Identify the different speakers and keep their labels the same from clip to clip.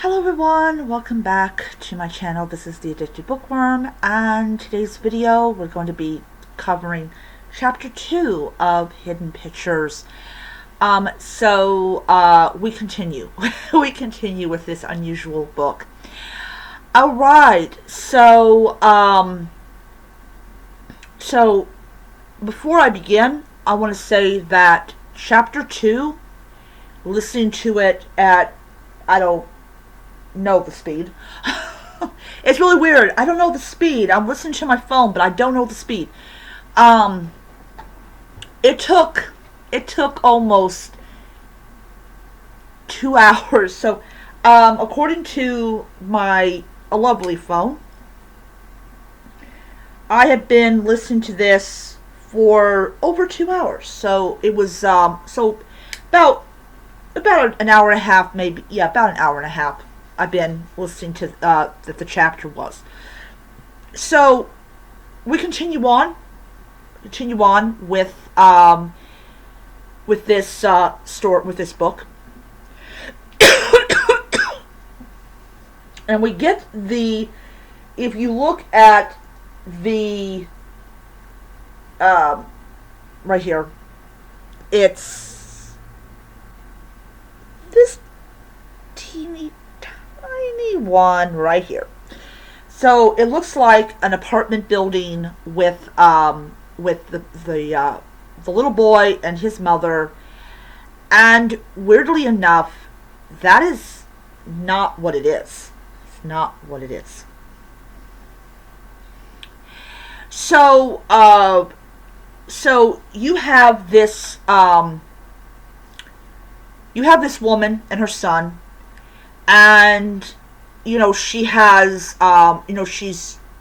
Speaker 1: Hello everyone, welcome back to my channel. This is the Addicted Bookworm, and today's video we're going to be covering chapter 2 of Hidden Pictures. We continue. We continue with this unusual book. Alright, so before I begin, I want to say that chapter 2, listening to it at, I don't know the speed. It's really weird. I don't know the speed. I'm listening to my phone, but I don't know the speed. It took almost 2 hours. So, according to my lovely phone, I had been listening to this for over 2 hours. So it was about an hour and a half, maybe. Yeah, about an hour and a half. I've been listening to that the chapter was. So we continue on with this story, with this book, and we get the. If you look at the right here, it's this teeny tiny one right here. So it looks like an apartment building with the little boy and his mother, and weirdly enough, that is not what it is. It's not what it is. So you have this woman and her son, and she has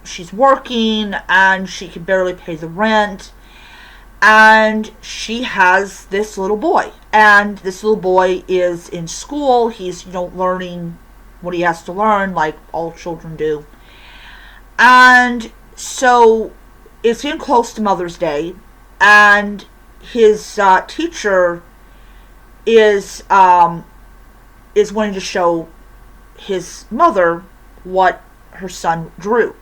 Speaker 1: she's working and she can barely pay the rent, and she has this little boy, and this little boy is in school. He's learning what he has to learn, like all children do. And so it's getting close to Mother's Day, and his teacher is wanting to show his mother what her son drew.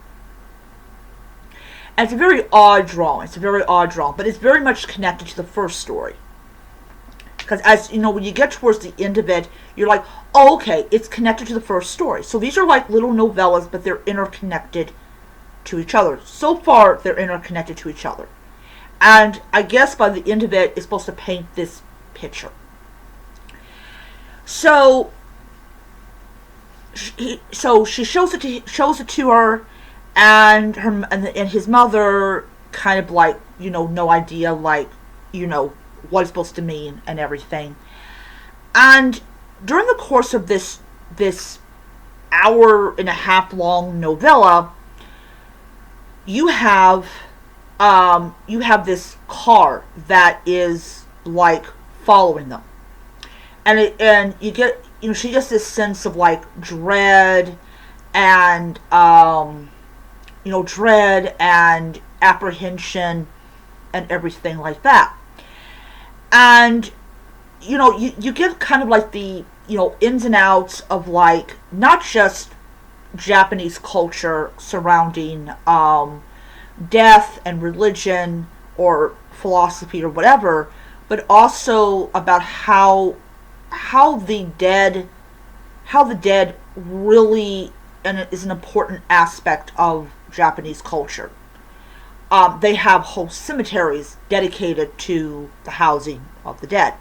Speaker 1: And it's a very odd drawing. But it's very much connected to the first story. Because as you know, when you get towards the end of it, you're like, oh, okay, it's connected to the first story. So these are like little novellas, but they're interconnected to each other. So far, they're interconnected to each other. And I guess by the end of it, it's supposed to paint this picture. So she shows it to her, and his mother kind of like no idea, like what it's supposed to mean and everything. And during the course of this hour and a half long novella, you have this car that is like following them, and you get she gets this sense of like dread and dread and apprehension and everything like that. And you get kind of like the ins and outs of like not just Japanese culture surrounding death and religion or philosophy or whatever, but also about how the dead really is an important aspect of Japanese culture. They have whole cemeteries dedicated to the housing of the dead.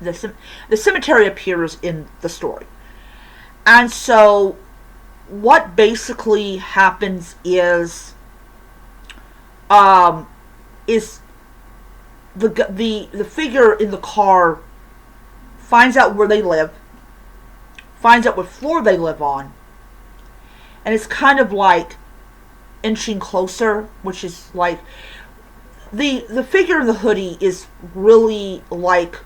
Speaker 1: The cemetery appears in the story. And so what basically happens is the figure in the car finds out where they live, finds out what floor they live on, and it's kind of like inching closer, which is like the figure in the hoodie is really like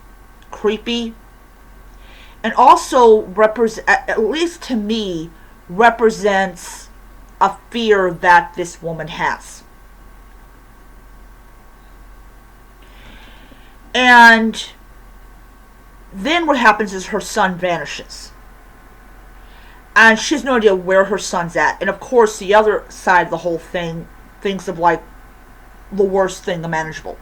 Speaker 1: creepy, and also at least to me, represents a fear that this woman has. And then what happens is her son vanishes. and she has no idea where her son's at. And of course, the other side of the whole thing thinks of like the worst thing imaginable.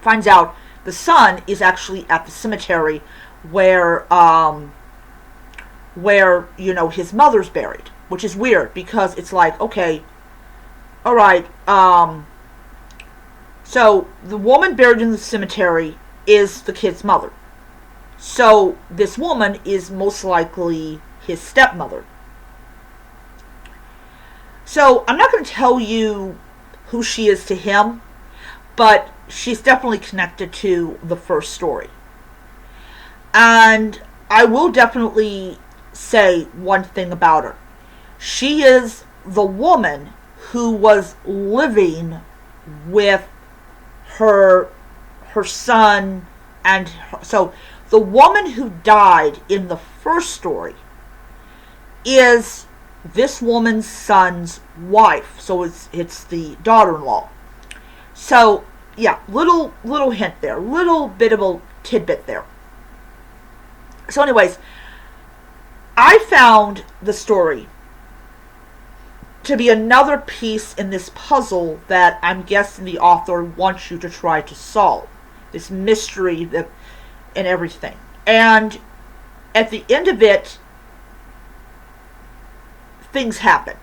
Speaker 1: Finds out the son is actually at the cemetery where his mother's buried, which is weird because it's like, okay, all right, so the woman buried in the cemetery is the kid's mother. So this woman is most likely his stepmother. So I'm not going to tell you who she is to him, but she's definitely connected to the first story. And I will definitely say one thing about her. She is the woman who was living with her son, and so the woman who died in the first story is this woman's son's wife. So it's the daughter-in-law. So yeah, little hint there, little bit of a tidbit there. So anyways, I found the story to be another piece in this puzzle that I'm guessing the author wants you to try to solve. This mystery and everything. And at the end of it, things happen.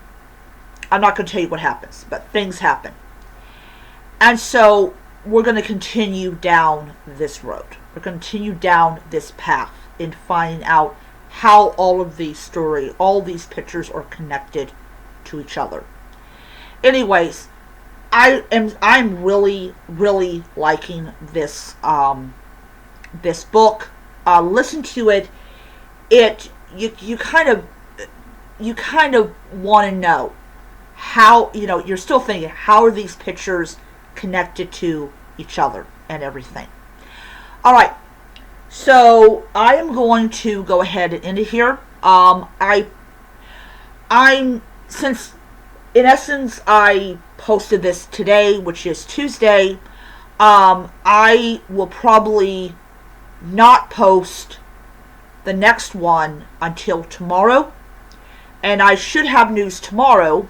Speaker 1: I'm not going to tell you what happens, but things happen. And so we're going to continue down this road. We're going to continue down this path in finding out how all of these stories, all these pictures are connected to each other. Anyways, I'm really liking this this book. Listen to it. You kind of want to know how, you're still thinking, how are these pictures connected to each other and everything. All right. So I am going to go ahead and end it here. Since in essence I posted this today, which is Tuesday, I will probably not post the next one until tomorrow, and I should have news tomorrow.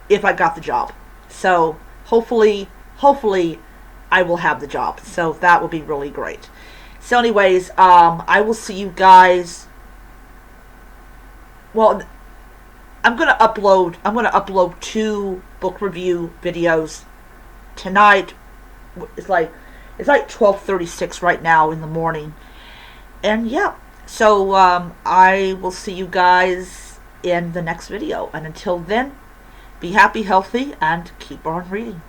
Speaker 1: If I got the job. So hopefully I will have the job. So that will be really great. So anyways, I will see you guys. Well, I'm gonna upload 2 book review videos tonight. It's like 12:36 right now in the morning. And yeah. So I will see you guys in the next video. And until then, be happy, healthy, and keep on reading.